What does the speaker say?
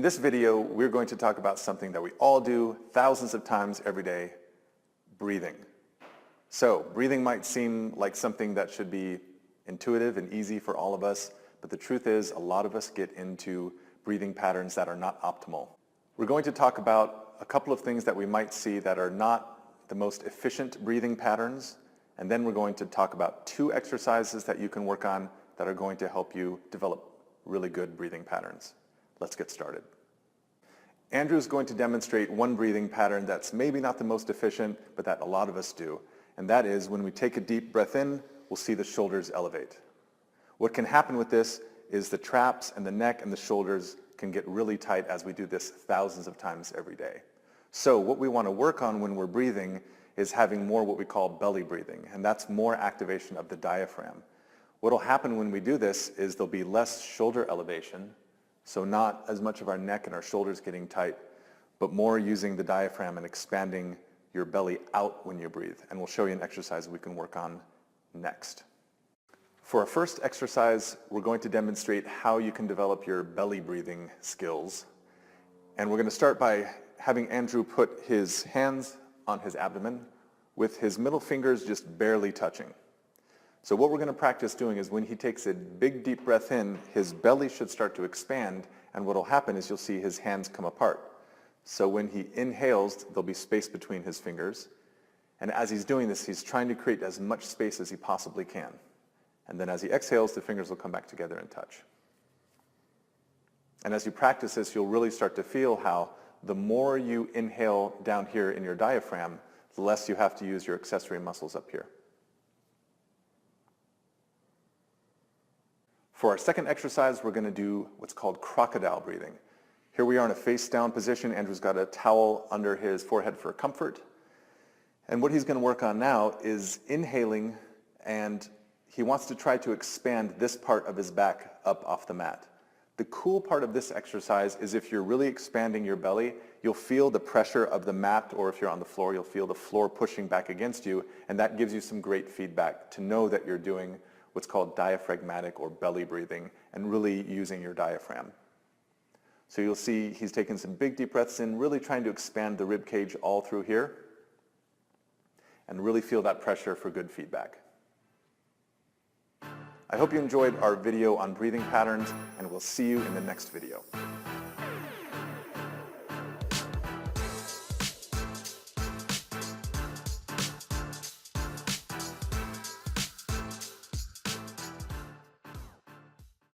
In this video, we're going to talk about something that we all do thousands of times every day, breathing. So, breathing might seem like something that should be intuitive and easy for all of us, but the truth is a lot of us get into breathing patterns that are not optimal. We're going to talk about a couple of things that we might see that are not the most efficient breathing patterns, and then we're going to talk about 2 exercises that you can work on that are going to help you develop really good breathing patterns. Let's get started. Andrew's going to demonstrate one breathing pattern that's maybe not the most efficient, but that a lot of us do. And that is when we take a deep breath in, we'll see the shoulders elevate. What can happen with this is the traps and the neck and the shoulders can get really tight as we do this thousands of times every day. So what we want to work on when we're breathing is having more what we call belly breathing, and that's more activation of the diaphragm. What will happen when we do this is there'll be less shoulder elevation, so not as much of our neck and our shoulders getting tight, but more using the diaphragm and expanding your belly out when you breathe. And we'll show you an exercise we can work on next. For our first exercise, we're going to demonstrate how you can develop your belly breathing skills. And we're going to start by having Andrew put his hands on his abdomen with his middle fingers just barely touching. So what we're going to practice doing is when he takes a big deep breath in, his belly should start to expand, and what will happen is you'll see his hands come apart. So when he inhales, there'll be space between his fingers, and as he's doing this, he's trying to create as much space as he possibly can. And then as he exhales, the fingers will come back together and touch. And as you practice this, you'll really start to feel how the more you inhale down here in your diaphragm, the less you have to use your accessory muscles up here. For our second exercise, we're going to do what's called crocodile breathing. Here we are in a face down position. Andrew's got a towel under his forehead for comfort. And what he's going to work on now is inhaling, and he wants to try to expand this part of his back up off the mat. The cool part of this exercise is if you're really expanding your belly, you'll feel the pressure of the mat, or if you're on the floor, you'll feel the floor pushing back against you, and that gives you some great feedback to know that you're doing what's called diaphragmatic or belly breathing and really using your diaphragm. So you'll see he's taking some big deep breaths in, really trying to expand the rib cage all through here and really feel that pressure for good feedback. I hope you enjoyed our video on breathing patterns, and we'll see you in the next video.